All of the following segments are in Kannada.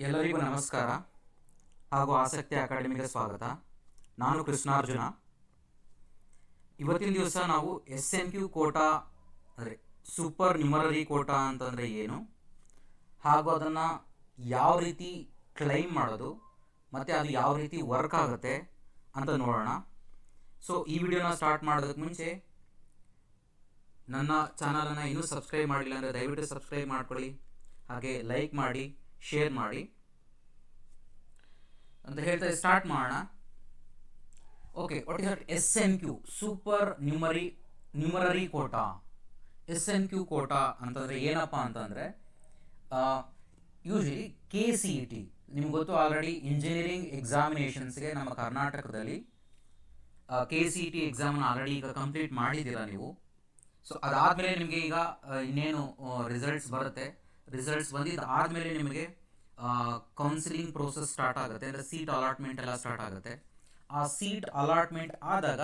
ಎಲ್ಲರಿಗೂ ನಮಸ್ಕಾರ ಹಾಗೂ ಆಸಕ್ತಿ ಅಕಾಡೆಮಿಗೆ ಸ್ವಾಗತ. ನಾನು ಕೃಷ್ಣಾರ್ಜುನ. ಇವತ್ತಿನ ದಿವಸ ನಾವು SNQ ಕೋಟಾ ಅಂದರೆ ಸೂಪರ್ ನ್ಯೂಮರರಿ ಕೋಟಾ ಅಂತಂದರೆ ಏನು, ಹಾಗೂ ಅದನ್ನು ಯಾವ ರೀತಿ ಕ್ಲೈಮ್ ಮಾಡೋದು ಮತ್ತು ಅದು ಯಾವ ರೀತಿ ವರ್ಕ್ ಆಗುತ್ತೆ ಅಂತ ನೋಡೋಣ. ಸೊ ಈ ವಿಡಿಯೋನ ಸ್ಟಾರ್ಟ್ ಮಾಡೋದಕ್ಕೆ ಮುಂಚೆ ನನ್ನ ಚಾನಲನ್ನು ಇನ್ನೂ ಸಬ್ಸ್ಕ್ರೈಬ್ ಮಾಡಿಲ್ಲ ಅಂದರೆ ದಯವಿಟ್ಟು ಸಬ್ಸ್ಕ್ರೈಬ್ ಮಾಡ್ಕೊಳ್ಳಿ, ಹಾಗೆ ಲೈಕ್ ಮಾಡಿ, ಶೇರ್ ಮಾಡಿ ಅಂತ ಹೇಳ್ತಾ ಸ್ಟಾರ್ಟ್ ಮಾಡೋಣ. Okay, what is that SNQ supernumerary quota. SNQ quota ಅಂತಂದರೆ ಏನಪ್ಪ ಅಂತಂದರೆ ಯೂಶಲಿ KCET ನಿಮ್ಗೆ ಗೊತ್ತು, ಆಲ್ರೆಡಿ ಇಂಜಿನಿಯರಿಂಗ್ ಎಕ್ಸಾಮಿನೇಷನ್ಸ್ಗೆ ನಮ್ಮ ಕರ್ನಾಟಕದಲ್ಲಿ KCET ಎಕ್ಸಾಮ್ನ ಆಲ್ರೆಡಿ ಈಗ ಕಂಪ್ಲೀಟ್ ಮಾಡಿದ್ದೀರಾ ನೀವು. ಸೊ ಅದಾದಮೇಲೆ ನಿಮಗೆ ಈಗ ಇನ್ನೇನು ರಿಸಲ್ಟ್ಸ್ ಬರುತ್ತೆ. ರಿಸಲ್ಟ್ಸ್ ಬಂದಿದ್ದು ಆದಮೇಲೆ ನಿಮಗೆ ಕೌನ್ಸಿಲಿಂಗ್ ಪ್ರೋಸೆಸ್ ಸ್ಟಾರ್ಟ್ ಆಗುತ್ತೆ, ಅಂದರೆ ಸೀಟ್ ಅಲಾಟ್ಮೆಂಟ್ ಎಲ್ಲ ಸ್ಟಾರ್ಟ್ ಆಗುತ್ತೆ. ಆ ಸೀಟ್ ಅಲಾಟ್ಮೆಂಟ್ ಆದಾಗ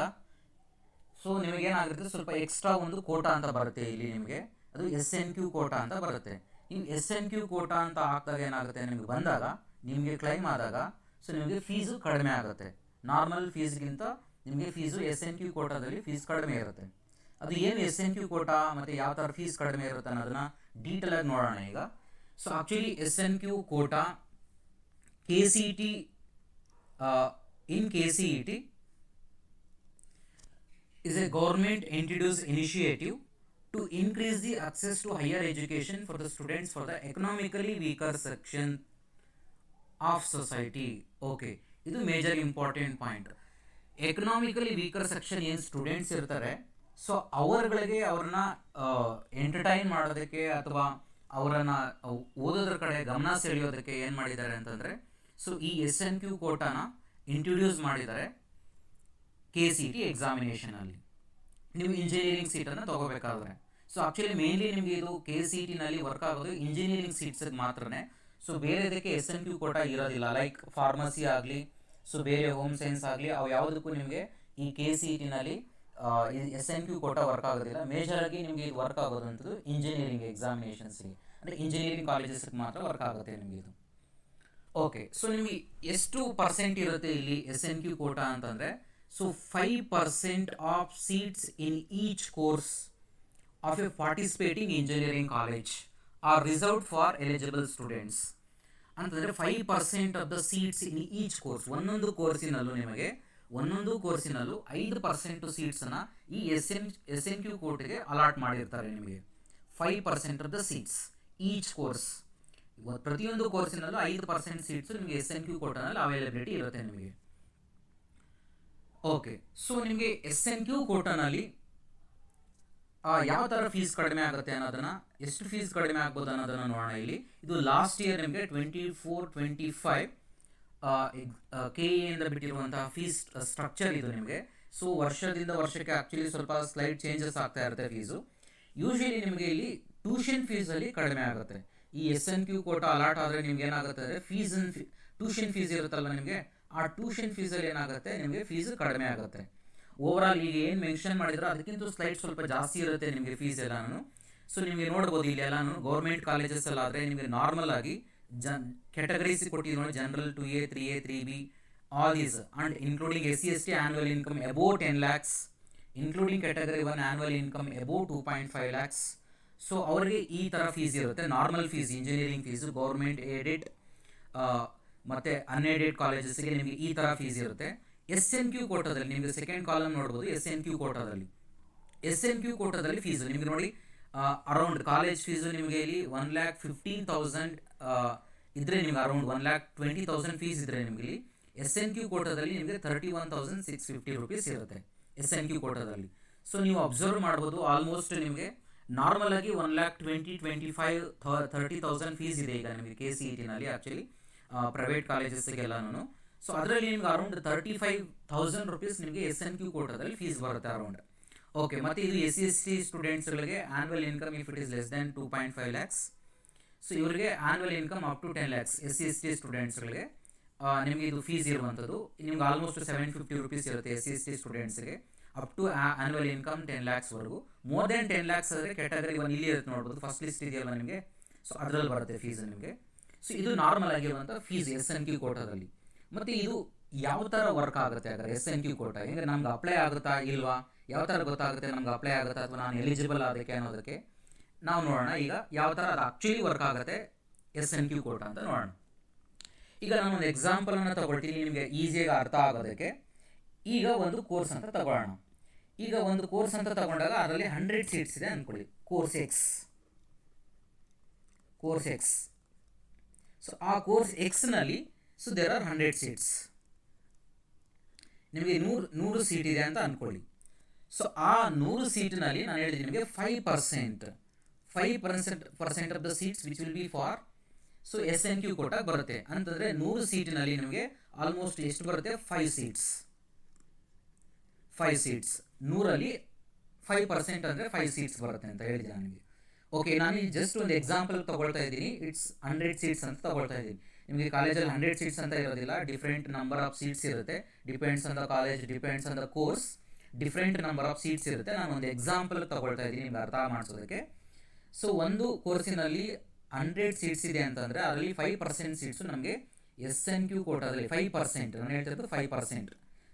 ಸೊ ನಿಮಗೇನಾಗುತ್ತೆ, ಸ್ವಲ್ಪ ಎಕ್ಸ್ಟ್ರಾ ಒಂದು ಕೋಟಾ ಅಂತ ಬರುತ್ತೆ ಇಲ್ಲಿ ನಿಮಗೆ, ಅದು SNQ ಕೋಟಾ ಅಂತ ಬರುತ್ತೆ. ನೀವು SNQ ಕೋಟಾ ಅಂತ ಹಾಕಿದಾಗ ಏನಾಗುತ್ತೆ, ನಿಮಗೆ ಬಂದಾಗ ನಿಮಗೆ ಕ್ಲೈಮ್ ಆದಾಗ ಸೊ ನಿಮಗೆ ಫೀಸು ಕಡಿಮೆ ಆಗುತ್ತೆ. ನಾರ್ಮಲ್ ಫೀಸ್ಗಿಂತ ನಿಮಗೆ ಫೀಸು SNQ ಕೋಟಾದಲ್ಲಿ ಫೀಸ್ ಕಡಿಮೆ ಇರುತ್ತೆ. ಅದು ಏನು SNQ ಕೋಟಾ ಮತ್ತು ಯಾವ ಥರ ಫೀಸ್ ಕಡಿಮೆ ಇರುತ್ತೆ ಅನ್ನೋದನ್ನು ಡೀಟೇಲಾಗಿ ನೋಡೋಣ ಈಗ. So actually SNQ quota KCET in KCET is a government introduced initiative to increase the access to higher education for the students for the economically weaker section of society. Okay, ಇದು major important point. Economically weaker section ಏನು ಸ್ಟೂಡೆಂಟ್ಸ್ ಇರ್ತಾರೆ, ಸೊ ಅವ್ರಗಳಿಗೆ ಅವ್ರನ್ನ ಎಂಟರ್ಟೈನ್ ಮಾಡೋದಕ್ಕೆ ಅಥವಾ ಅವರನ್ನು ಓದೋದ್ರ ಕಡೆ ಗಮನ ಸೆಳೆಯೋದಕ್ಕೆ ಏನು ಮಾಡಿದ್ದಾರೆ ಅಂತಂದರೆ, ಸೊ ಈ SNQ ಕೋಟಾನ ಇಂಟ್ರೊಡ್ಯೂಸ್ ಮಾಡಿದ್ದಾರೆ KCET ಎಕ್ಸಾಮಿನೇಷನಲ್ಲಿ ನೀವು ಇಂಜಿನಿಯರಿಂಗ್ ಸೀಟನ್ನು ತೊಗೋಬೇಕಾದ್ರೆ. ಸೊ ಆ್ಯಕ್ಚುಲಿ ಮೇನ್ಲಿ ನಿಮಗೆ ಇದು KCETನಲ್ಲಿ ವರ್ಕ್ ಆಗೋದು ಇಂಜಿನಿಯರಿಂಗ್ ಸೀಟ್ಸಿಗೆ ಮಾತ್ರನೇ. ಸೊ ಬೇರೆದಕ್ಕೆ SNQ ಕೋಟಾ ಇರೋದಿಲ್ಲ. ಲೈಕ್ ಫಾರ್ಮಸಿ ಆಗಲಿ, ಸೊ ಬೇರೆ ಹೋಮ್ ಸೈನ್ಸ್ ಆಗಲಿ, ಅವು ಯಾವುದಕ್ಕೂ ನಿಮಗೆ ಈ KCETನಲ್ಲಿ SNQ ಕೋಟಾ ವರ್ಕ್ ಆಗೋದಿಲ್ಲ. ಮೇಜರಾಗಿ ನಿಮಗೆ ಇದು ವರ್ಕ್ ಆಗೋದಂಥದ್ದು ಇಂಜಿನಿಯರಿಂಗ್ ಎಕ್ಸಾಮಿನೇಷನ್ಸ್ಗೆ, ಅಂದರೆ ಇಂಜಿನಿಯರಿಂಗ್ ಕಾಲೇಜಸ್ಗೆ ಮಾತ್ರ ವರ್ಕ್ ಆಗುತ್ತೆ ನಿಮಗೆ ಇದು. ಓಕೆ, ಸೊ ನಿಮಗೆ ಎಷ್ಟು ಪರ್ಸೆಂಟ್ ಇರುತ್ತೆ ಇಲ್ಲಿ SNQ ಕೋಟಾ ಅಂತಂದರೆ, so 5% of seats in each course of a participating engineering college are reserved for eligible students ಅಂತಂದರೆ 5% of the seats in each course. ಒಂದೊಂದು ಕೋರ್ಸಿನಲ್ಲೂ 5% ಸೀಟ್ಸನ್ನು ಈ SNQ ಕೋರ್ಟ್ಗೆ ಅಲಾಟ್ ಮಾಡಿರ್ತಾರೆ ನಿಮಗೆ. 5% of the seats each course, ಪ್ರತಿಯೊಂದು ಕೋರ್ಸಿನಲ್ಲೂ 5% ಸೀಟ್ಸು ನಿಮಗೆ SNQ ಕೋಟಾನಲ್ಲಿ ಅವೈಲಬಿಲಿಟಿ ಇರುತ್ತೆ ನಿಮಗೆ. ಓಕೆ, ಸೊ ನಿಮಗೆ SNQ ಕೋಟಾನಲ್ಲಿ ಯಾವ ಥರ ಫೀಸ್ ಕಡಿಮೆ ಆಗುತ್ತೆ ಅನ್ನೋದನ್ನು, ಎಷ್ಟು ಫೀಸ್ ಕಡಿಮೆ ಆಗ್ಬೋದು ಅನ್ನೋದನ್ನು ನೋಡೋಣ ಇಲ್ಲಿ. ಇದು ಲಾಸ್ಟ್ ಇಯರ್ ನಿಮಗೆ 24-25 KE ಬಿಟ್ಟಿರುವಂತಹ ಫೀಸ್ ಸ್ಟ್ರಕ್ಚರ್ ಇದು ನಿಮಗೆ. ಸೊ ವರ್ಷದಿಂದ ವರ್ಷಕ್ಕೆ ಆ್ಯಕ್ಚುಲಿ ಸ್ವಲ್ಪ ಸ್ಲೈಡ್ ಚೇಂಜಸ್ ಆಗ್ತಾ ಇರುತ್ತೆ ಫೀಸು. ಯೂಶಲಿ ನಿಮಗೆ ಇಲ್ಲಿ ಟ್ಯೂಷನ್ ಫೀಸಲ್ಲಿ ಕಡಿಮೆ ಆಗುತ್ತೆ. ಈ SNQ ಕೋಟಾ ಅಲಾಟ್ ಆದರೆ ನಿಮ್ಗೆ ಏನಾಗುತ್ತೆ ಅಂದರೆ ಟ್ಯೂಷನ್ ಫೀಸ್ ಇರುತ್ತಲ್ಲ ನಿಮಗೆ, ಆ ಟ್ಯೂಷನ್ ಫೀಸಲ್ಲಿ ಏನಾಗುತ್ತೆ ನಿಮಗೆ ಫೀಸ್ ಕಡಿಮೆ ಆಗುತ್ತೆ. ಓವರಾಲ್ ಈಗ ಏನು ಮೆನ್ಷನ್ ಮಾಡಿದ್ರು ಅದಕ್ಕಿಂತ ಸ್ಲೈಡ್ ಸ್ವಲ್ಪ ಜಾಸ್ತಿ ಇರುತ್ತೆ ನಿಮಗೆ ಫೀಸ್ ಎಲ್ಲಾನು. ಸೊ ನಿಮಗೆ ನೋಡ್ಬೋದು ಇಲ್ಲಿ ಎಲ್ಲಾನು ಗೌರ್ಮೆಂಟ್ ಕಾಲೇಜಸ್ ಎಲ್ಲ ಆದರೆ ನಿಮಗೆ ನಾರ್ಮಲ್ ಆಗಿ ಕ್ಯಾಟಗರೀಸ್ ಕೊಟ್ಟಿದ್ದು ನೋಡಿ, general 2A, 3A, 3B, all these and including SC/ST annual income above 10 lakhs, including category 1 annual income above 2.5 lakhs. So ಅವರಿಗೆ ಈ ಥರ ಫೀಸ್ ಇರುತ್ತೆ. Normal fees engineering fees government aided ಮತ್ತು ಅನ್ಏಡೆಡ್ ಕಾಲೇಜಸ್ಗೆ ನಿಮಗೆ ಈ ಥರ ಫೀಸ್ ಇರುತ್ತೆ. SNQ ಕೋಟಾದಲ್ಲಿ ನಿಮಗೆ ಸೆಕೆಂಡ್ ಕಾಲಮ್ ನೋಡ್ಬೋದು. SNQ ಕೋಟಾದಲ್ಲಿ ಫೀಸು ನಿಮಗೆ ನೋಡಿ ಅರೌಂಡ್ ಕಾಲೇಜ್ ಫೀಸು ನಿಮಗೆ ಇಲ್ಲಿ 1,15,000 ಇದ್ದರೆ ನಿಮಗೆ ಅರೌಂಡ್ 1,20,000 ಫೀಸ್ ಇದ್ದರೆ ನಿಮಗೆ ಇಲ್ಲಿ SNQ ಕೋಟಾದಲ್ಲಿ ನಿಮಗೆ 31,650 ರೂಪೀಸ್ ಇರುತ್ತೆ SNQ ಕೋಟಾದಲ್ಲಿ. ಸೊ ನೀವು ಅಬ್ಸರ್ವ್ ಮಾಡ್ಬೋದು, ಆಲ್ಮೋಸ್ಟ್ ನಿಮಗೆ ನಾರ್ಮಲ್ ಆಗಿ 1,20,000-25,000 ಫೀಸ್ ಇದೆ ಈಗ ನಿಮಗೆ KCETನಲ್ಲಿ ಆ್ಯಕ್ಚುಲಿ ಪ್ರೈವೇಟ್ ಕಾಲೇಜಸ್ಗೆಲ್ಲನೂ. ಸೊ ಅದರಲ್ಲಿ ನಿಮ್ಗೆ ಅರೌಂಡ್ 35,000 ರೂಪೀಸ್ ನಿಮಗೆ SNQ ಕೋಟಾದಲ್ಲಿ ಫೀಸ್ ಬರುತ್ತೆ ಅರೌಂಡ್. ಓಕೆ, ಮತ್ತು ಇದು SC/ST ಸ್ಟೂಡೆಂಟ್ಸ್ಗಳಿಗೆ annual income if it is less than 2.5 lakhs. So ಇವರಿಗೆ annual income up to 10 lakhs SC/ST ಸ್ಟೂಡೆಂಟ್ಸ್ಗಳಿಗೆ ನಿಮಗೆ ಇದು ಫೀಸ್ ಇರುವಂಥದ್ದು. ನಿಮ್ಗೆ ಆಲ್ಮೋಸ್ಟ್ 750 ರೂಪೀಸ್ ಇರುತ್ತೆ SC/ST ಸ್ಟೂಡೆಂಟ್ಸ್ಗೆ. ಅಪ್ ಟು ಆ್ಯನ್ಯುವಲ್ ಇನ್ಕಮ್ 10 lakhsವರೆಗೂ. ಮೋರ್ ದೆನ್ 10 lakhs ಆದರೆ ಕ್ಯಾಟಗರಿ 1 ಇಲ್ಲಿ ಇರುತ್ತೆ ನೋಡ್ಬೋದು, ಫಸ್ಟ್ ಲಿಸ್ಟ್ ಇದೆಯಲ್ಲ ನಿಮಗೆ, ಸೊ ಅದರಲ್ಲಿ ಬರುತ್ತೆ ಫೀಸ್ ನಿಮಗೆ. ಸೊ ಇದು ನಾರ್ಮಲ್ ಆಗಿರುವಂಥ ಫೀಸ್ SNQ ಕೋಟಾದಲ್ಲಿ. ಮತ್ತು ಇದು ಯಾವ ಥರ ವರ್ಕ್ ಆಗುತ್ತೆ ಹಾಗಾದ್ರೆ SNQ ಕೋಟಾ ಹೆಂಗೆ ನಮ್ಗೆ ಅಪ್ಲೈ ಆಗುತ್ತಾ ಇಲ್ವಾ, ಯಾವ ಥರ ಗೊತ್ತಾಗುತ್ತೆ ನಮ್ಗೆ ಅಪ್ಲೈ ಆಗುತ್ತಾ ಅಥವಾ ನಾನು ಎಲಿಜಿಬಲ್ ಅದಕ್ಕೆ ಅನ್ನೋದಕ್ಕೆ ನಾವು ನೋಡೋಣ. ಈಗ ಯಾವ ಥರ ಅದು ಆ್ಯಕ್ಚುಲಿ ವರ್ಕ್ ಆಗುತ್ತೆ SNQ ಕೋಟಾ ಅಂತ ನೋಡೋಣ. ಈಗ ನಾನು ಒಂದು ಎಕ್ಸಾಂಪಲನ್ನು ತಗೊಳ್ತೀನಿ ನಿಮಗೆ ಈಸಿಯಾಗಿ ಅರ್ಥ ಆಗೋದಕ್ಕೆ. ಈಗ ಒಂದು ಕೋರ್ಸ್ ಅಂತ ತಗೊಳ್ಳೋಣ. ಈಗ ಒಂದು ಕೋರ್ಸ್ ಅಂತ ತಗೊಂಡಾಗ ಅದರಲ್ಲಿ 100 ಸೀಟ್ಸ್ ಇದೆ ಅಂದ್ಕೊಳ್ಳಿ, ಕೋರ್ಸ್ ಎಕ್ಸ್. ಸೊ ಆ ಕೋರ್ಸ್ ಎಕ್ಸ್ನಲ್ಲಿ ಸೊ ದೇರ್ ಆರ್ 100 ಸೀಟ್ಸ್. ನಿಮಗೆ 100 ಸೀಟ್ ಇದೆ ಅಂತ ಅಂದ್ಕೊಳ್ಳಿ. ಸೊ ಆ 100 ಸೀಟ್ನಲ್ಲಿ ನಾನು ಹೇಳಿದ್ದೀನಿ ನಿಮಗೆ 5% of the seats which will be for so SNQ quota ಬರುತ್ತೆ. ಅಂತಂದರೆ 100 ಸೀಟಿನಲ್ಲಿ ನಿಮಗೆ ಆಲ್ಮೋಸ್ಟ್ ಎಷ್ಟು ಬರುತ್ತೆ, 5 ಸೀಟ್ಸ್. 100ರಲ್ಲಿ 5% ಅಂದರೆ 5 ಸೀಟ್ಸ್ ಬರುತ್ತೆ ಅಂತ ಹೇಳಿದೆ ನನಗೆ. ಓಕೆ, ನಾನು ಜಸ್ಟ್ ಒಂದು ಎಕ್ಸಾಂಪಲ್ ತಗೊಳ್ತಾ ಇದ್ದೀನಿ. ಇಟ್ಸ್ 100 ಸೀಟ್ಸ್ ಅಂತ ತಗೊಳ್ತಾ ಇದ್ದೀನಿ. ನಿಮಗೆ ಕಾಲೇಜಲ್ಲಿ 100 ಸೀಟ್ಸ್ ಅಂತ ಇರೋದಿಲ್ಲ, ಡಿಫ್ರೆಂಟ್ ನಂಬರ್ ಆಫ್ ಸೀಟ್ಸ್ ಇರುತ್ತೆ. Depends on the college, depends on the course, different number of seats ಇರುತ್ತೆ. ನಾನು ಒಂದು ಎಕ್ಸಾಂಪಲ್ ತಗೊಳ್ತಾ ಇದ್ದೀನಿ ನಿಮ್ಗೆ ಅರ್ಥ ಮಾಡಿಸೋದಕ್ಕೆ. ಸೊ ಒಂದು ಕೋರ್ಸಿನಲ್ಲಿ 100 ಸೀಟ್ಸ್ ಇದೆ ಅಂತಂದರೆ ಅದರಲ್ಲಿ 5% ಸೀಟ್ಸು ನಮಗೆ SNQ ಕೋಟಾದಲ್ಲಿ 5%, ನಾನು ಹೇಳ್ತಿರೋದು 5%.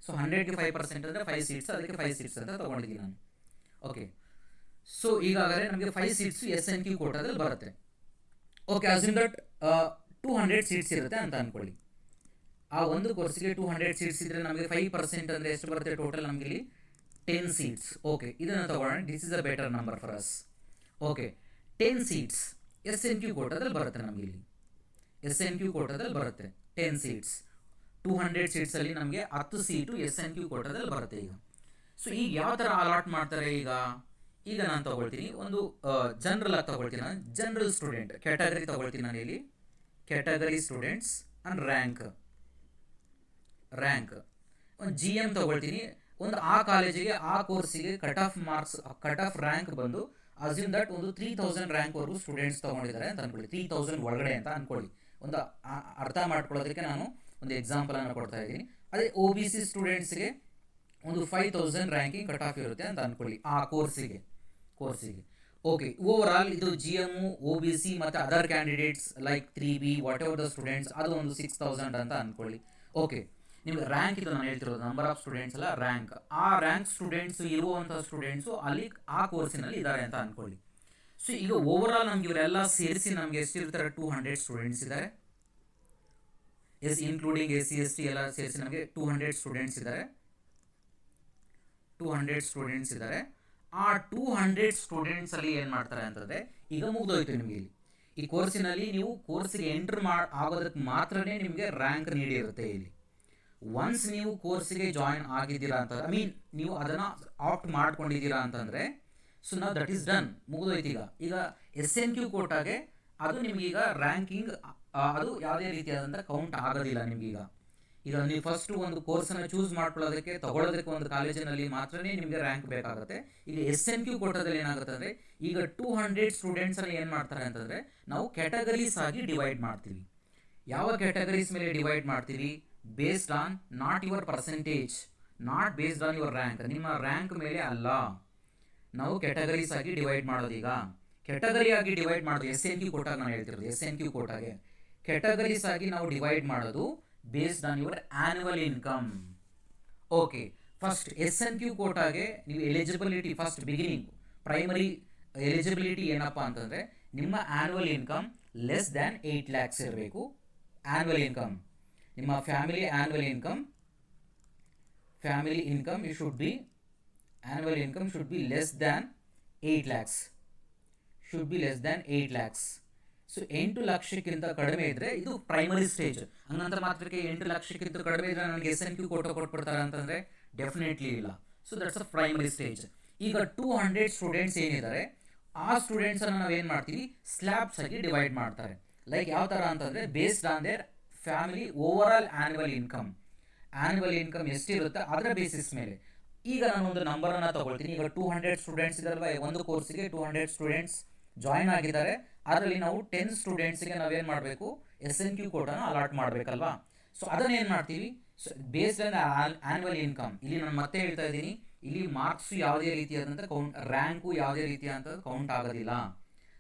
ಸೊ 100ಗೆ 5% ಅಂದರೆ 5 ಸೀಟ್ಸ್, ಅದಕ್ಕೆ 5 ಸೀಟ್ಸ್ ಅಂತ ತೊಗೊಂಡಿದ್ದೀನಿ ನಾನು. ಓಕೆ, ಸೊ ಈಗಾಗಲೇ ನಮಗೆ 5 ಸೀಟ್ಸು SNQ ಕೋಟಾದಲ್ಲಿ ಬರುತ್ತೆ. ಓಕೆ, ಅಸ್ಯೂಮ್ ದಟ್ 200 ಸೀಟ್ಸ್ ಇರುತ್ತೆ ಅಂತ ಅಂದ್ಕೊಳ್ಳಿ. ಆ ಒಂದು ಕೋರ್ಸಿಗೆ 200 ಸೀಟ್ಸ್ ಇದ್ದರೆ ನಮಗೆ 5% ಅಂದರೆ ಎಷ್ಟು ಬರುತ್ತೆ ಟೋಟಲ್, ನಮಗೆ ಇಲ್ಲಿ 10 ಸೀಟ್ಸ್. ಓಕೆ, ಇದನ್ನು ತಗೊಳ್ಳೋಣ. This is a better number for us. Okay, 10 seats SNQ ಕೋಟಾದಲ್ಲಿ ಬರುತ್ತೆ. ನಮಗೆ ಇಲ್ಲಿ SNQ ಕೋಟಾದಲ್ಲಿ ಬರುತ್ತೆ 10 ಸೀಟ್ಸ್. 200 ಸೀಟ್ಸಲ್ಲಿ ನಮಗೆ 10 ಸೀಟು SNQ ಕೋಟಾದಲ್ಲಿ ಬರುತ್ತೆ. ಈಗ ಸೊ ಈಗ ಯಾವ ಥರ ಅಲಾಟ್ ಮಾಡ್ತಾರೆ, ಈಗ ನಾನು ತಗೊಳ್ತೀನಿ ಒಂದು ಜನರಲ್ ಆಗಿ ತಗೊಳ್ತೀನಿ. ನಾನು ಜನರಲ್ ಸ್ಟೂಡೆಂಟ್ ಕ್ಯಾಟಗರಿ ತಗೊಳ್ತೀನಿ. ನಾನು ಇಲ್ಲಿ ಕ್ಯಾಟಗರಿ ಸ್ಟೂಡೆಂಟ್ಸ್ ಆ್ಯಂಡ್ ರ್ಯಾಂಕ್ ಒಂದು GM ತಗೊಳ್ತೀನಿ. ಒಂದು ಆ ಕಾಲೇಜಿಗೆ ಆ ಕೋರ್ಸಿಗೆ ಕಟ್ ಆಫ್ ರ್ಯಾಂಕ್ ಬಂದು ಅಸ್ಯೂಮ್ ದಟ್ ಒಂದು 3000 ರ್ಯಾಂಕ್ವರೆಗೂ ಸ್ಟೂಡೆಂಟ್ಸ್ ತೊಗೊಂಡಿದ್ದಾರೆ ಅಂತ ಅಂದ್ಕೊಳ್ಳಿ. 3000 ಒಳಗಡೆ ಅಂತ ಅಂದ್ಕೊಳ್ಳಿ. ಒಂದು ಅರ್ಥ ಮಾಡ್ಕೊಳ್ಳೋದಕ್ಕೆ ನಾನು ಒಂದು ಎಕ್ಸಾಂಪಲನ್ನು ಕೊಡ್ತಾ ಇದ್ದೀನಿ. ಅದೇ OBC ಸ್ಟೂಡೆಂಟ್ಸ್ಗೆ ಒಂದು 5000 ರ್ಯಾಂಕಿಂಗ್ ಕಟ್ ಆಫ್ ಇರುತ್ತೆ ಅಂತ ಅಂದ್ಕೊಳ್ಳಿ ಆ ಕೋರ್ಸಿಗೆ. ಓಕೆ, ಓವರ್ ಆಲ್ ಇದು GM, OBC ಮತ್ತು other candidates like 3B what ever the students ಅದು ಒಂದು 6000 ಅಂತ ಅಂದ್ಕೊಳ್ಳಿ. ಓಕೆ, ನಿಮಗೆ ರ್ಯಾಂಕ್ ಇದು ನಾನು ಹೇಳ್ತಿರೋದು ನಂಬರ್ ಆಫ್ ಸ್ಟೂಡೆಂಟ್ಸ್ ಅಲ್ಲ, ರ್ಯಾಂಕ್. ಆ ರ್ಯಾಂಕ್ ಸ್ಟೂಡೆಂಟ್ಸ್ ಇರುವಂಥ ಸ್ಟೂಡೆಂಟ್ಸು ಅಲ್ಲಿ ಆ ಕೋರ್ಸಿನಲ್ಲಿ ಇದ್ದಾರೆ ಅಂತ ಅಂದ್ಕೊಳ್ಳಿ. ಸೊ ಈಗ ಓವರ್ ಆಲ್ ನಮ್ಗೆ ಇವರೆಲ್ಲ ಸೇರಿಸಿ ನಮಗೆ ಎಷ್ಟಿರ್ತಾರೆ, 200 ಸ್ಟೂಡೆಂಟ್ಸ್ ಇದ್ದಾರೆ. ಇನ್ಕ್ಲೂಡಿಂಗ್ SC ST ಎಲ್ಲ ಸೇರಿಸಿ ನಮಗೆ 200 ಸ್ಟೂಡೆಂಟ್ಸ್ ಇದ್ದಾರೆ. ಆ 200 ಸ್ಟೂಡೆಂಟ್ಸಲ್ಲಿ ಏನು ಮಾಡ್ತಾರೆ ಅಂತಂದರೆ, ಈಗ ಮುಗಿದೋಯ್ತು ನಿಮಗೆ ಇಲ್ಲಿ ಈ ಕೋರ್ಸಿನಲ್ಲಿ ನೀವು ಕೋರ್ಸಿಗೆ ಎಂಟ್ರ್ ಆಗೋದಕ್ಕೆ ಮಾತ್ರನೇ ನಿಮಗೆ ರ್ಯಾಂಕ್ ನೀಡಿರುತ್ತೆ. ಇಲ್ಲಿ ಒನ್ಸ್ ನೀವು ಕೋರ್ಸಿಗೆ ಜಾಯಿನ್ ಆಗಿದ್ದೀರಾ ಅಂತ ಮೀನ್ ನೀವು ಅದನ್ನು ಆಪ್ಟ್ ಮಾಡ್ಕೊಂಡಿದ್ದೀರಾ ಅಂತಂದರೆ ಸೊ ನಾವು ದಟ್ ಈಸ್ ಡನ್, ಮುಗಿದೋಯ್ತು. ಈಗ SNQ ಕೋಟಾಗೆ ಅದು ನಿಮಗೀಗ ರ್ಯಾಂಕಿಂಗ್ ಅದು ಯಾವುದೇ ರೀತಿಯಾದಂಥ ಕೌಂಟ್ ಆಗೋದಿಲ್ಲ ನಿಮಗೀಗ. ಈಗ ನೀವು ಫಸ್ಟು ಒಂದು ಕೋರ್ಸನ್ನು ಚೂಸ್ ಮಾಡ್ಕೊಳ್ಳೋದಕ್ಕೆ ತಗೊಳ್ಳೋದಕ್ಕೆ ಒಂದು ಕಾಲೇಜಿನಲ್ಲಿ ಮಾತ್ರನೇ ನಿಮಗೆ ರ್ಯಾಂಕ್ ಬೇಕಾಗುತ್ತೆ. ಈಗ SNQ ಕೋಟಾದಲ್ಲಿ ಏನಾಗುತ್ತೆ ಅಂದರೆ ಈಗ 200 ಸ್ಟೂಡೆಂಟ್ಸನ್ನು ಏನು ಮಾಡ್ತಾರೆ ಅಂತಂದರೆ ನಾವು ಕ್ಯಾಟಗರೀಸ್ ಆಗಿ ಡಿವೈಡ್ ಮಾಡ್ತೀವಿ. ಯಾವ ಕ್ಯಾಟಗರೀಸ್ ಮೇಲೆ ಡಿವೈಡ್ ಮಾಡ್ತೀವಿ, based on not your percentage, not based on your rank, ನಿಮ್ಮ ರ್ಯಾಂಕ್ ಮೇಲೆ ಅಲ್ಲ. ನಾವು ಕ್ಯಾಟಗರೀಸ್ ಆಗಿ ಡಿವೈಡ್ ಮಾಡೋದು. ಈಗ ಕ್ಯಾಟಗರಿ ಆಗಿ ಡಿವೈಡ್ ಮಾಡೋದು SNQ ಕೋಟಾಗ ನಾನು ಹೇಳ್ತಿರೋದು. SNQ ಕೋಟಾಗೆ ಕ್ಯಾಟಗರೀಸ್ ಆಗಿ ನಾವು ಡಿವೈಡ್ ಮಾಡೋದು based on your annual income. Okay, first SNQ ಕೋಟಾಗೆ ನೀವು eligibility first beginning primary eligibility ಏನಪ್ಪ ಅಂತಂದರೆ ನಿಮ್ಮ annual income less than 8 lakhs ಇರಬೇಕು. ಆ್ಯನ್ಯುವಲ್ ಇನ್ಕಮ್ ನಿಮ್ಮ family annual income should be less than 8 lakhs. So 8 ಲಕ್ಷಕ್ಕಿಂತ ಕಡಿಮೆ ಇದ್ದರೆ ಇದು ಪ್ರೈಮರಿ ಸ್ಟೇಜ್. ಹಂಗಂತ ಮಾತ್ರಕ್ಕೆ 8 ಲಕ್ಷಕ್ಕಿಂತ ಕಡಿಮೆ ಇದ್ದರೆ ನನಗೆ SNQ ಕೋಟಾ ಕೊಟ್ಬಿಡ್ತಾರೆ ಅಂತಂದರೆ ಡೆಫಿನೆಟ್ಲಿ ಇಲ್ಲ. So that's a primary stage. ಈಗ 200 ಸ್ಟೂಡೆಂಟ್ಸ್ ಏನಿದ್ದಾರೆ ಆ ಸ್ಟೂಡೆಂಟ್ಸನ್ನು ನಾವೇನು ಮಾಡ್ತೀವಿ, ಸ್ಲ್ಯಾಬ್ಸ್ ಆಗಿ ಡಿವೈಡ್ ಮಾಡ್ತಾರೆ. ಲೈಕ್ ಯಾವ ಥರ ಅಂತಂದರೆ based on their family overall annual income ಎಷ್ಟಿರುತ್ತೆ ಅದರ ಬೇಸಿಸ್ ಮೇಲೆ. ಈಗ ನಾನು ಒಂದು ನಂಬರನ್ನು ತಗೊಳ್ತೀನಿ. ಈಗ 200 ಸ್ಟೂಡೆಂಟ್ಸ್ ಇದ್ದಾರಲ್ವ, ಒಂದು ಕೋರ್ಸಿಗೆ 200 ಸ್ಟೂಡೆಂಟ್ಸ್ ಜಾಯಿನ್ ಆಗಿದ್ದಾರೆ. ಅದರಲ್ಲಿ ನಾವು 10 ಸ್ಟೂಡೆಂಟ್ಸ್ಗೆ ನಾವೇನು ಮಾಡಬೇಕು, SNQ ಕೋಟಾನ ಅಲಾಟ್ ಮಾಡಬೇಕಲ್ವಾ. ಸೊ ಅದನ್ನು ಏನು ಮಾಡ್ತೀವಿ, ಬೇಸ್ಡ್ ಆನ್ ಆ್ಯನ್ಯುವಲ್ ಇನ್ಕಮ್. ಇಲ್ಲಿ ನಾನು ಮತ್ತೆ ಹೇಳ್ತಾ ಇದ್ದೀನಿ, ಇಲ್ಲಿ ಮಾರ್ಕ್ಸು ಯಾವುದೇ ರೀತಿಯಾದಂಥ ರ್ಯಾಂಕು ಯಾವುದೇ ರೀತಿಯಾದಂಥ ಕೌಂಟ್ ಆಗೋದಿಲ್ಲ.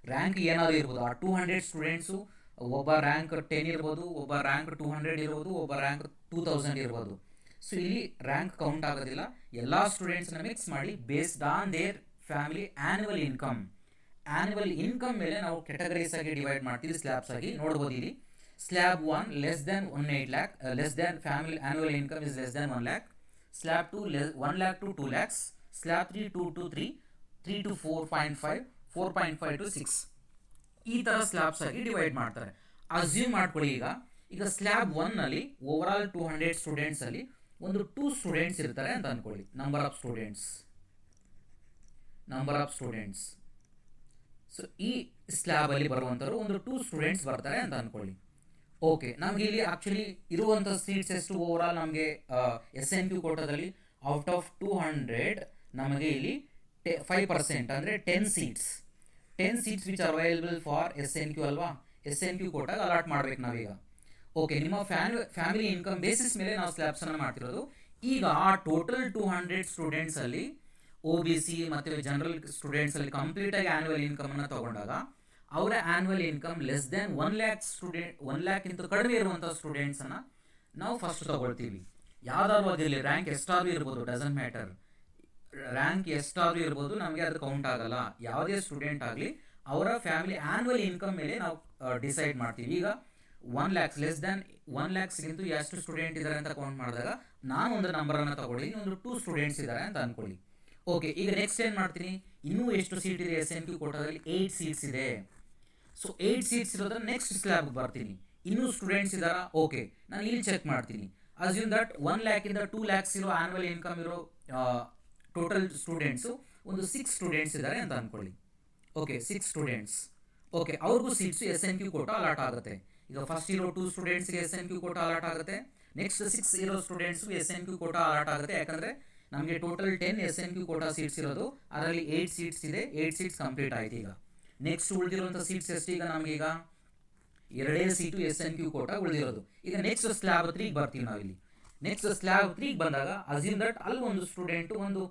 ರ್ಯಾಂಕ್ ಏನಾದರೂ ಇರ್ಬೋದು. ಆ 200 ಸ್ಟೂಡೆಂಟ್ಸು ಒಬ್ಬ ರ್ಯಾಂಕ್ 10 ಇರ್ಬೋದು, ಒಬ್ಬ ರ್ಯಾಂಕ್ 200 ಇರ್ಬೋದು, ಒಬ್ಬ ರ್ಯಾಂಕ್ 2000 ಇರ್ಬೋದು. ಸೊ ಇಲ್ಲಿ ರ್ಯಾಂಕ್ ಕೌಂಟ್ ಆಗೋದಿಲ್ಲ, ಎಲ್ಲ ಸ್ಟೂಡೆಂಟ್ಸ್ನ ಮಿಕ್ಸ್ ಮಾಡಿ based on their family annual income. Annual income ಮೇಲೆ ನಾವು ಕೆಟಗರೀಸ್ ಆಗಿ ಡಿವೈಡ್ ಮಾಡ್ತೀವಿ, ಸ್ಲ್ಯಾಬ್ಸ್ ಆಗಿ ನೋಡ್ಬೋದು ಇಲ್ಲಿ. Slab 1 less than 18 lakh, less than family annual income is less than 1 lakh. Slab 2 1 lakh to 2 lakhs. Slab 3 2 to 3, 3 to 4.5, 4.5 to 6. ಈ ಥರ ಸ್ಲ್ಯಾಬ್ಸ್ ಆಗಿ ಡಿವೈಡ್ ಮಾಡ್ತಾರೆ. ಅಸ್ಯೂಮ್ ಮಾಡ್ಕೊಳ್ಳಿ ಈಗ ಸ್ಲ್ಯಾಬ್ 1ನಲ್ಲಿ ಓವರಾಲ್ 200 ಸ್ಟೂಡೆಂಟ್ಸಲ್ಲಿ ಒಂದು 2 ಸ್ಟೂಡೆಂಟ್ಸ್ ಇರ್ತಾರೆ ಅಂತ ಅಂದ್ಕೊಳ್ಳಿ. Number of students. ಸೊ ಈ ಸ್ಲ್ಯಾಬಲ್ಲಿ ಬರುವಂಥವ್ರು ಒಂದು 2 ಸ್ಟೂಡೆಂಟ್ಸ್ ಬರ್ತಾರೆ ಅಂತ ಅಂದ್ಕೊಳ್ಳಿ. ಓಕೆ, ನಮಗೆ ಇಲ್ಲಿ ಆ್ಯಕ್ಚುಲಿ ಇರುವಂಥ ಸೀಟ್ಸ್ ಎಷ್ಟು ಓವರಾಲ್ ನಮಗೆ SNQ ಕೋಟಾದಲ್ಲಿ ಔಟ್ ಆಫ್ 200 ನಮಗೆ ಇಲ್ಲಿ 5% ಅಂದರೆ 10 seats which are available for SNQ ಅಲ್ವಾ. SNQ ಕೋಟಾಗ ಅಲಾಟ್ ಮಾಡ್ಬೇಕು ನಾವೀಗ. ಓಕೆ, ನಿಮ್ಮ ಫ್ಯಾಮಿಲಿ ಇನ್ಕಮ್ ಬೇಸಿಸ್ ಮೇಲೆ ನಾವು ಸ್ಲ್ಯಾಬ್ಸನ್ನು ಮಾಡ್ತಿರೋದು. ಈಗ ಆ ಟೋಟಲ್ 200 ಸ್ಟೂಡೆಂಟ್ಸಲ್ಲಿ OBC ಮತ್ತು ಜನರಲ್ ಸ್ಟೂಡೆಂಟ್ಸಲ್ಲಿ ಕಂಪ್ಲೀಟಾಗಿ ಆ್ಯನ್ಯುವಲ್ ಇನ್ಕಮನ್ನು ತೊಗೊಂಡಾಗ ಅವರ annual income less than 1 lakh 1 lakhಕ್ಕಿಂತ ಕಡಿಮೆ ಇರುವಂಥ ಸ್ಟೂಡೆಂಟ್ಸನ್ನು ನಾವು ಫಸ್ಟ್ ತೊಗೊಳ್ತೀವಿ. ಯಾವ್ದಾದ್ರು ಆಗಿರಲಿ, ರ್ಯಾಂಕ್ ಎಷ್ಟಾದರೂ ಇರ್ಬೋದು, ಡಸಂಟ್ ಮ್ಯಾಟರ್. ರ್ಯಾಂಕ್ ಎಷ್ಟಾದರೂ ಇರ್ಬೋದು, ನಮಗೆ ಅದು ಕೌಂಟ್ ಆಗಲ್ಲ. ಯಾವುದೇ ಸ್ಟೂಡೆಂಟ್ ಆಗಲಿ ಅವರ ಫ್ಯಾಮಿಲಿ ಆ್ಯನ್ಯುವಲ್ ಇನ್ಕಮ್ ಮೇಲೆ ನಾವು ಡಿಸೈಡ್ ಮಾಡ್ತೀವಿ. ಈಗ 1 lakhs ಲೆಸ್ ದ್ಯಾನ್ 1 lakhsಗಿಂತೂ ಎಷ್ಟು ಸ್ಟೂಡೆಂಟ್ ಇದ್ದಾರೆ ಅಂತ ಕೌಂಟ್ ಮಾಡಿದಾಗ ನಾನು ಒಂದು ನಂಬರನ್ನು ತಗೊಳ್ಳಿ, ಒಂದು 2 ಸ್ಟೂಡೆಂಟ್ಸ್ ಇದ್ದಾರೆ ಅಂತ ಅಂದ್ಕೊಳ್ಳಿ. ಓಕೆ, ಈಗ ನೆಕ್ಸ್ಟ್ ಏನು ಮಾಡ್ತೀನಿ, ಇನ್ನೂ ಎಷ್ಟು ಸೀಟ್ ಇದೆ SNQ ಕೋಟಾದಲ್ಲಿ? 8 ಸೀಟ್ಸ್ ಇದೆ. ಸೊ 8 ಸೀಟ್ಸ್ ಇರೋದ್ರೆ ನೆಕ್ಸ್ಟ್ ಸ್ಲ್ಯಾಬ್ಗೆ ಬರ್ತೀನಿ. ಇನ್ನೂ ಸ್ಟೂಡೆಂಟ್ಸ್ ಇದ್ದಾರಾ? ಓಕೆ, ನಾನು ಇಲ್ಲಿ ಚೆಕ್ ಮಾಡ್ತೀನಿ. ಅಸ್ಯೂಮ್ ದಟ್ 1 lakhಯಿಂದ 2 lakhs ಇರೋ ಆ್ಯನ್ಯುವಲ್ ಇನ್ಕಮ್ ಇರೋ ಟೋಟಲ್ ಸ್ಟೂಡೆಂಟ್ಸು ಒಂದು 6 ಸ್ಟೂಡೆಂಟ್ಸ್ ಇದ್ದಾರೆ ಅಂತ ಅಂದ್ಕೊಳ್ಳಿ. Okay, 6 students. ಓಕೆ, ಅವ್ರಿಗೂ ಸೀಟ್ಸು SNQ ಕೋಟಾ ಅಲಾಟ್ ಆಗುತ್ತೆ. ಈಗ ಫಸ್ಟ್ ಇರೋ 2 ಸ್ಟೂಡೆಂಟ್ಸ್ಗೆ SNQ ಕೋಟಾ ಅಲಾಟ್ ಆಗುತ್ತೆ. ನೆಕ್ಸ್ಟ್ 6 ಇರೋ ಸ್ಟೂಡೆಂಟ್ಸ್ಗೂ SNQ ಕೋಟಾ ಅಲಾಟ್ ಆಗುತ್ತೆ. ಯಾಕಂದರೆ ನಮಗೆ ಟೋಟಲ್ 10 SNQ ಕೋಟಾ ಸೀಟ್ಸ್ ಇರೋದು, ಅದರಲ್ಲಿ 8 ಸೀಟ್ಸ್ ಇದೆ. 8 ಸೀಟ್ಸ್ ಕಂಪ್ಲೀಟ್ ಆಯಿತು. ಈಗ ನೆಕ್ಸ್ಟ್ ಉಳಿದಿರುವಂಥ ಸೀಟ್ಸ್ ಎಷ್ಟು? ಈಗ ನಮಗೀಗ 2 ಸೀಟು SNQ ಕೋಟಾ ಉಳಿದಿರೋದು. ಈಗ ನೆಕ್ಸ್ಟ್ ಸ್ಲ್ಯಾಬ್ 3ಗೆ ಬರ್ತೀವಿ ನಾವಿಲ್ಲಿ. ನೆಕ್ಸ್ಟ್ ಸ್ಲ್ಯಾಬ್ 3ಗೆ ಬಂದಾಗ ಅಸ್ಯೂಮ್ ದಟ್ ಅಲ್ಲಿ ಒಂದು ಸ್ಟೂಡೆಂಟು ಒಂದು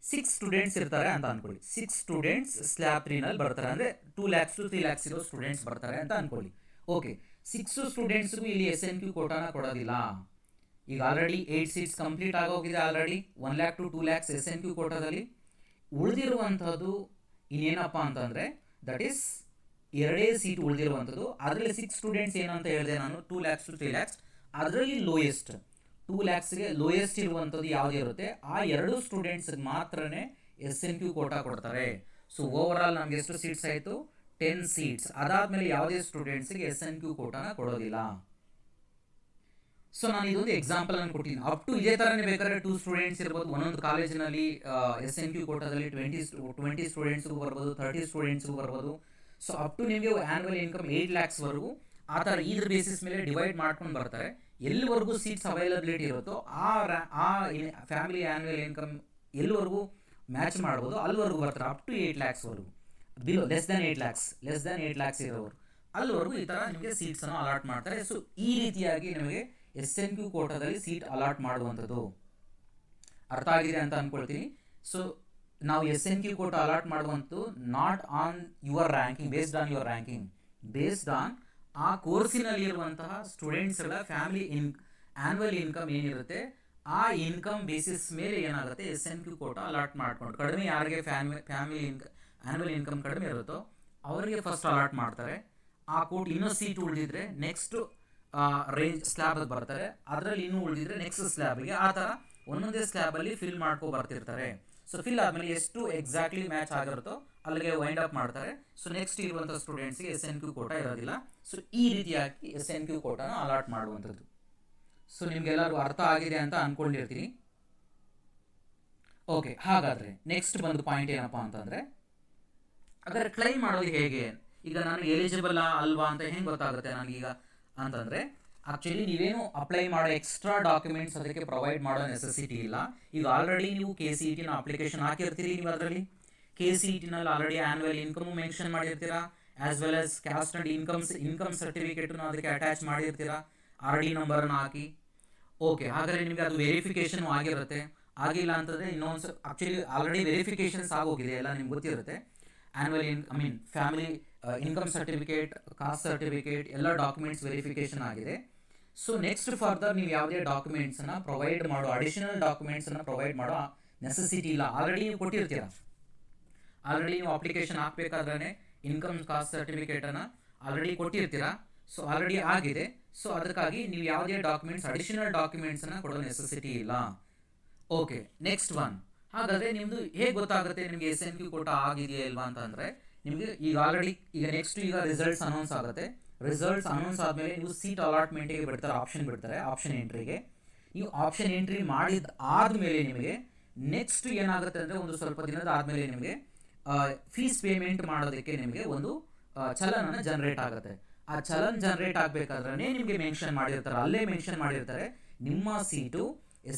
6 ಸ್ಟೂಡೆಂಟ್ಸ್ ಇರ್ತಾರೆ ಅಂತ ಅಂದ್ಕೊಳ್ಳಿ. 6 ಸ್ಟೂಡೆಂಟ್ಸ್ ಸ್ಲ್ಯಾಬ್ 3ನಲ್ಲಿ ಬರ್ತಾರೆ, ಅಂದರೆ 2 lakhs to 3 lakhs ಇರೋ ಸ್ಟೂಡೆಂಟ್ಸ್ ಬರ್ತಾರೆ ಅಂತ ಅಂದ್ಕೊಳ್ಳಿ. ಓಕೆ, 6 ಸ್ಟೂಡೆಂಟ್ಸ್ಗೂ ಇಲ್ಲಿ SNQ ಕೋಟಾನ ಕೊಡೋದಿಲ್ಲ. ಈಗ ಆಲ್ರೆಡಿ 8 ಸೀಟ್ಸ್ ಕಂಪ್ಲೀಟ್ ಆಗೋಗಿದೆ. Already 1 lakh to 2 lakhs SNQ ಕೋಟಾದಲ್ಲಿ ಉಳಿದಿರುವಂಥದ್ದು ಇನ್ನೇನಪ್ಪ ಅಂತಂದರೆ ದಟ್ ಈಸ್ 2 ಸೀಟ್ ಉಳಿದಿರುವಂಥದ್ದು. ಅದರಲ್ಲಿ 6 ಸ್ಟೂಡೆಂಟ್ಸ್ ಏನಂತ ಹೇಳಿದೆ ನಾನು, 2 lakhs to 3 lakhs. ಅದರಲ್ಲಿ ಲೋಯೆಸ್ಟ್ 2 lakhsಗೆ ಲೋಯೆಸ್ಟ್ ಇರುವಂಥದ್ದು ಯಾವುದೇ ಇರುತ್ತೆ, ಆ 2 ಸ್ಟೂಡೆಂಟ್ಸ್ಗೆ ಮಾತ್ರನೇ SNQ ಕೋಟಾ ಕೊಡ್ತಾರೆ. ಸೊ ಓವರಾಲ್ ನಮಗೆ ಎಷ್ಟು ಸೀಟ್ಸ್ ಆಯಿತು? 10 ಸೀಟ್ಸ್. ಅದಾದಮೇಲೆ ಯಾವುದೇ ಸ್ಟೂಡೆಂಟ್ಸ್ಗೆ SNQ ಕೋಟಾನ ಕೊಡೋದಿಲ್ಲ. ಸೊ ನಾನು ಇದೊಂದು ಎಕ್ಸಾಂಪಲ್ ಅನ್ನು ಕೊಟ್ಟಿದ್ದೀನಿ. ಅಪ್ ಟು ಇದೇ ಥರನೇ ಬೇಕಾದ್ರೆ 2 ಸ್ಟೂಡೆಂಟ್ಸ್ ಇರ್ಬೋದು. ಒಂದೊಂದು ಕಾಲೇಜಿನಲ್ಲಿ SNQ ಕೋಟಾದಲ್ಲಿ 20 ಸ್ಟೂಡೆಂಟ್ಸ್ಗೂ ಬರ್ಬೋದು, 30 ಸ್ಟೂಡೆಂಟ್ಸ್ಗೂ ಬರ್ಬೋದು. ಸೊ ಅಪ್ ಟು ನಿಮಗೆ ಆ್ಯನ್ಯುವಲ್ ಇನ್ಕಮ್ 8 lakhsವರೆಗೂ ಆ ಥರ ಇದ್ರ ಬೇಸಿಸ್ ಮೇಲೆ ಡಿವೈಡ್ ಮಾಡ್ಕೊಂಡು ಬರ್ತಾರೆ. ಎಲ್ಲಿವರೆಗೂ ಸೀಟ್ಸ್ ಅವೈಲಬಿಲಿಟಿ ಇರುತ್ತೋ ಆ ಫ್ಯಾಮಿಲಿ ಆ್ಯನ್ಯುವಲ್ ಇನ್ಕಮ್ ಎಲ್ಲಿವರೆಗೂ ಮ್ಯಾಚ್ ಮಾಡ್ಬೋದು ಅಲ್ಲಿವರೆಗೂ ಬರ್ತಾರೆ. ಅಪ್ ಟು 8 lakhsವರೆಗೂ. ಬಿಲೋ ಲೆಸ್ ದ್ಯಾನ್ 8 lakhs ಇರೋರು ಅಲ್ಲಿವರೆಗೂ ಈ ಥರ ನಿಮಗೆ ಸೀಟ್ಸನ್ನು ಅಲಾಟ್ ಮಾಡ್ತಾರೆ. ಸೊ ಈ ರೀತಿಯಾಗಿ ನಿಮಗೆ SNQ ಕೋಟಾದಲ್ಲಿ ಸೀಟ್ ಅಲಾಟ್ ಮಾಡುವಂಥದ್ದು ಅರ್ಥ ಆಗಿದೆ ಅಂತ ಅಂದ್ಕೊಳ್ತೀನಿ. ಸೊ ನಾವು SNQ ಕೋಟಾ ಅಲಾಟ್ ಮಾಡುವಂಥದ್ದು not on your ranking, based on your ranking, based on ಆ ಕೋರ್ಸಿನಲ್ಲಿರುವಂತಹ ಸ್ಟೂಡೆಂಟ್ಸ್ಗಳ ಫ್ಯಾಮಿಲಿ ಆ್ಯನ್ಯುವಲ್ ಇನ್ಕಮ್ ಏನಿರುತ್ತೆ ಆ ಇನ್ಕಮ್ ಬೇಸಿಸ್ ಮೇಲೆ ಏನಾಗುತ್ತೆ SNQ ಕೋಟಾ ಅಲಾಟ್ ಮಾಡ್ಕೊಂಡು, ಕಡಿಮೆ ಯಾರಿಗೆ ಫ್ಯಾಮಿಲಿ ಆ್ಯನ್ಯುವಲ್ ಇನ್ಕಮ್ ಕಡಿಮೆ ಇರುತ್ತೋ ಅವರಿಗೆ ಫಸ್ಟ್ ಅಲಾಟ್ ಮಾಡ್ತಾರೆ. ಆ ಕೋಟ್ ಇನ್ನೂ ಸೀಟ್ ಉಳಿದಿದ್ರೆ ನೆಕ್ಸ್ಟ್ ರೇಂಜ್ ಸ್ಲ್ಯಾಬ್ಗೆ ಬರ್ತಾರೆ. ಅದರಲ್ಲಿ ಇನ್ನೂ ಉಳಿದಿದ್ರೆ ನೆಕ್ಸ್ಟ್ ಸ್ಲ್ಯಾಬ್ಗೆ, ಆ ಥರ ಒಂದೊಂದೇ ಸ್ಲ್ಯಾಬಲ್ಲಿ ಫಿಲ್ ಮಾಡ್ಕೊ ಬರ್ತಿರ್ತಾರೆ. ಸೊ ಫಿಲ್ ಆದಮೇಲೆ ಎಷ್ಟು ಎಕ್ಸಾಕ್ಟ್ಲಿ ಮ್ಯಾಚ್ ಆಗಿರುತ್ತೋ ಅಲ್ಲಿಗೆ ವೈಂಡ್ ಅಪ್ ಮಾಡ್ತಾರೆ. ಸೊ ನೆಕ್ಸ್ಟ್ ಇರುವಂಥ ಸ್ಟೂಡೆಂಟ್ಸ್ಗೆ SNQ ಕೋಟಾ ಇರೋದಿಲ್ಲ. ಸೊ ಈ ರೀತಿಯಾಗಿ SNQ ಕೋಟಾನ ಅಲಾಟ್ ಮಾಡುವಂಥದ್ದು. ಸೊ ನಿಮಗೆಲ್ಲರಿಗೂ ಅರ್ಥ ಆಗಿದೆ ಅಂತ ಅಂದ್ಕೊಂಡಿರ್ತೀನಿ. ಓಕೆ, ಹಾಗಾದರೆ ನೆಕ್ಸ್ಟ್ ಬಂದು ಪಾಯಿಂಟ್ ಏನಪ್ಪ ಅಂತಂದರೆ, ಹಾಗಾದರೆ ಕ್ಲೈಮ್ ಮಾಡೋದು ಹೇಗೆ? ಈಗ ನನಗೆ ಎಲಿಜಿಬಲ್ ಅಲ್ವಾ ಅಂತ ಹೆಂಗೆ ಗೊತ್ತಾಗುತ್ತೆ ನನಗೀಗ ಅಂತಂದರೆ, ಆ್ಯಕ್ಚುಲಿ ನೀವೇನು ಅಪ್ಲೈ ಮಾಡೋ ಎಕ್ಸ್ಟ್ರಾ ಡಾಕ್ಯುಮೆಂಟ್ಸ್ ಅದಕ್ಕೆ ಪ್ರೊವೈಡ್ ಮಾಡೋ ನೆಸೆಸಿಟಿ ಇಲ್ಲ. ಈಗ ಆಲ್ರೆಡಿ ನೀವು KCET ಅಪ್ಲಿಕೇಶನ್ ಹಾಕಿರ್ತೀರಿ. ನೀವು ಅದರಲ್ಲಿ KCET already annual income mention ಮಾಡಿರ್ತೀರಾ, as well as caste and income ಸರ್ಟಿಫಿಕೇಟನ್ನು ಅದಕ್ಕೆ ಅಟ್ಯಾಚ್ ಮಾಡಿರ್ತೀರಾ, RD ನಂಬರನ್ನು ಹಾಕಿ. ಓಕೆ, ಹಾಗಾದರೆ ನಿಮಗೆ ಅದು ವೆರಿಫಿಕೇಷನ್ ಆಗಿರುತ್ತೆ. ಆಗಿಲ್ಲ ಅಂತಂದರೆ ಇನ್ನೊಂದು ಆ್ಯಕ್ಚುಲಿ ಆಲ್ರೆಡಿ ವೆರಿಫಿಕೇಷನ್ಸ್ ಆಗೋಗಿದೆ ಎಲ್ಲ ನಿಮ್ಗೆ ಗೊತ್ತಿರುತ್ತೆ. Annual family income certificate, caste certificate ಎಲ್ಲ ಡಾಕ್ಯುಮೆಂಟ್ಸ್ ವೆರಿಫಿಕೇಷನ್ ಆಗಿದೆ. ಸೊ ನೆಕ್ಸ್ಟ್ ಫರ್ದರ್ ನೀವು ಯಾವುದೇ ಡಾಕ್ಯುಮೆಂಟ್ಸನ್ನು ಪ್ರೊವೈಡ್ ಮಾಡೋ, ಅಡಿಷನಲ್ ಡಾಕ್ಯುಮೆಂಟ್ಸನ್ನು ಪ್ರೊವೈಡ್ ಮಾಡೋ ನೆಸೆಸಿಟಿ ಇಲ್ಲ. ಆಲ್ರೆಡಿ ನೀವು ಕೊಟ್ಟಿರ್ತೀರ. ಆಲ್ರೆಡಿ ನೀವು ಅಪ್ಲಿಕೇಶನ್ ಹಾಕಬೇಕಾದ್ರೆ ಇನ್ಕಮ್ ಕಾಸ್ಟ್ ಸರ್ಟಿಫಿಕೇಟನ್ನು ಆಲ್ರೆಡಿ ಕೊಟ್ಟಿರ್ತೀರ. ಸೊ ಆಲ್ರೆಡಿ ಆಗಿದೆ. ಸೊ ಅದಕ್ಕಾಗಿ ನೀವು ಯಾವುದೇ ಡಾಕ್ಯುಮೆಂಟ್ಸ್, ಅಡಿಷನಲ್ ಡಾಕ್ಯುಮೆಂಟ್ಸನ್ನು ಕೊಡೋ ನೆಸೆಸಿಟಿ ಇಲ್ಲ. Okay, next one. ಹಾಗಾದರೆ ನಿಮ್ಮದು ಹೇಗೆ ಗೊತ್ತಾಗುತ್ತೆ ನಿಮಗೆ SNQ ಕೋಟಾ ಆಗಿದೆಯಾ ಇಲ್ವಾ ಅಂತಂದರೆ, ನಿಮಗೆ ಈಗ ಆಲ್ರೆಡಿ ಈಗ ರಿಸಲ್ಟ್ಸ್ ಅನೌನ್ಸ್ ಆಗುತ್ತೆ. ರಿಸಲ್ಟ್ಸ್ ಅನೌನ್ಸ್ ಆದಮೇಲೆ ನೀವು ಸೀಟ್ ಅಲಾಟ್ಮೆಂಟಿಗೆ ಬಿಡ್ತಾರೆ, ಆಪ್ಷನ್ ಎಂಟ್ರಿಗೆ. ನೀವು ಆಪ್ಷನ್ ಎಂಟ್ರಿ ಮಾಡಿದ ಆದಮೇಲೆ ನಿಮಗೆ ನೆಕ್ಸ್ಟ್ ಏನಾಗುತ್ತೆ ಅಂದರೆ, ಒಂದು ಸ್ವಲ್ಪ ದಿನದ ಆದಮೇಲೆ ನಿಮಗೆ ಫೀಸ್ ಪೇಮೆಂಟ್ ಮಾಡೋದಕ್ಕೆ ನಿಮಗೆ ಒಂದು ಚಲನನ್ನು ಜನರೇಟ್ ಆಗುತ್ತೆ. ಆ ಚಲನ್ ಜನರೇಟ್ ಆಗಬೇಕಾದ್ರೆ ನಿಮಗೆ ಮೆನ್ಷನ್ ಮಾಡಿರ್ತಾರೆ, ಅಲ್ಲೇ ಮೆನ್ಷನ್ ಮಾಡಿರ್ತಾರೆ ನಿಮ್ಮ ಸೀಟು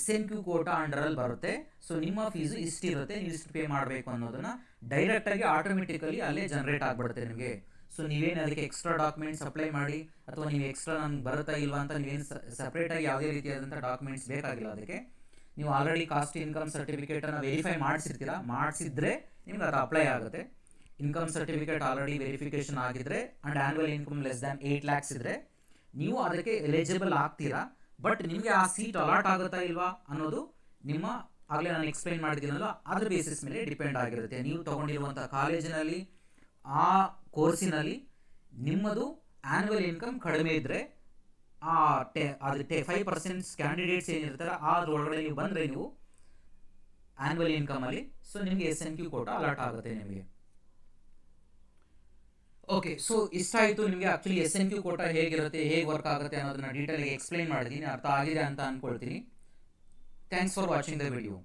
SNQ ಕೋಟಾ ಅಂಡರಲ್ಲಿ ಬರುತ್ತೆ. ಸೊ ನಿಮ್ಮ ಫೀಸು ಇಷ್ಟಿರುತ್ತೆ, ನೀವು ಇಷ್ಟು ಪೇ ಮಾಡಬೇಕು ಅನ್ನೋದನ್ನು ಡೈರೆಕ್ಟಾಗಿ ಆಟೋಮೆಟಿಕಲಿ ಅಲ್ಲೇ ಜನರೇಟ್ ಆಗಿಬಿಡುತ್ತೆ ನಿಮಗೆ. ಸೊ ನೀವೇನು ಅದಕ್ಕೆ ಎಕ್ಸ್ಟ್ರಾ ಡಾಕ್ಯುಮೆಂಟ್ಸ್ ಅಪ್ಲೈ ಮಾಡಿ, ಅಥವಾ ನೀವು ಎಕ್ಸ್ಟ್ರಾ ನನಗೆ ಬರುತ್ತಾ ಇಲ್ವಾ ಅಂತ ನೀವೇನು ಸಪ್ರೇಟಾಗಿ ಯಾವುದೇ ರೀತಿಯಾದಂಥ ಡಾಕ್ಯುಮೆಂಟ್ಸ್ ಬೇಕಾಗಿಲ್ಲ. ಅದಕ್ಕೆ ನೀವು ಆಲ್ರೆಡಿ ಕಾಸ್ಟ್ ಇನ್ಕಮ್ ಸರ್ಟಿಫಿಕೇಟನ್ನು ವೆರಿಫೈ ಮಾಡಿಸಿದ್ರೆ ನಿಮ್ಗೆ ಅದು ಅಪ್ಲೈ ಆಗುತ್ತೆ. ಇನ್ಕಮ್ ಸರ್ಟಿಫಿಕೇಟ್ ಆಲ್ರೆಡಿ ವೆರಿಫಿಕೇಷನ್ ಆಗಿದ್ರೆ and annual income less than 8 lakhs ಇದ್ದರೆ ನೀವು ಅದಕ್ಕೆ ಎಲಿಜಿಬಲ್ ಆಗ್ತೀರಾ. ಬಟ್ ನಿಮಗೆ ಆ ಸೀಟ್ ಅಲಾಟ್ ಆಗುತ್ತಾ ಇಲ್ವಾ ಅನ್ನೋದು ನಿಮ್ಮ ಆಗಲೇ ನಾನು ಎಕ್ಸ್ಪ್ಲೈನ್ ಮಾಡಿದ್ದೀನಲ್ಲ, ಅದ್ರ ಬೇಸಿಸ್ ಮೇಲೆ ಡಿಪೆಂಡ್ ಆಗಿರುತ್ತೆ. ನೀವು ತೊಗೊಂಡಿರುವಂಥ ಕಾಲೇಜಿನಲ್ಲಿ, ಆ ಕೋರ್ಸಿನಲ್ಲಿ ನಿಮ್ಮದು ಆ್ಯನ್ಯುವಲ್ ಇನ್ಕಮ್ ಕಡಿಮೆ ಇದ್ದರೆ ಅದು 5% ಕ್ಯಾಂಡಿಡೇಟ್ಸ್ ಏನಿರ್ತಾರೆ ಅದರೊಳಗಡೆ ನೀವು ಬಂದರೆ ನೀವು ಆ್ಯನ್ಯುವಲ್ ಇನ್ಕಮಲ್ಲಿ, ಸೊ ನಿಮಗೆ SNQ ಕೋಟಾ ಅಲಾಟ್ ಆಗುತ್ತೆ ನಿಮಗೆ. ಓಕೆ, ಸೊ ಇಷ್ಟ ಆಯಿತು ನಿಮಗೆ ಆ್ಯಕ್ಚುಲಿ SNQ ಕೋಟಾ ಹೇಗಿರುತ್ತೆ, ಹೇಗೆ ವರ್ಕ್ ಆಗುತ್ತೆ ಅನ್ನೋದನ್ನ ಡೀಟೇಲಾಗಿ ಎಕ್ಸ್ಪ್ಲೈನ್ ಮಾಡಿದ್ದೀನಿ. ಅರ್ಥ ಆಗಿದೆ ಅಂತ ಅಂದ್ಕೊಳ್ತೀನಿ. Thanks for watching the video.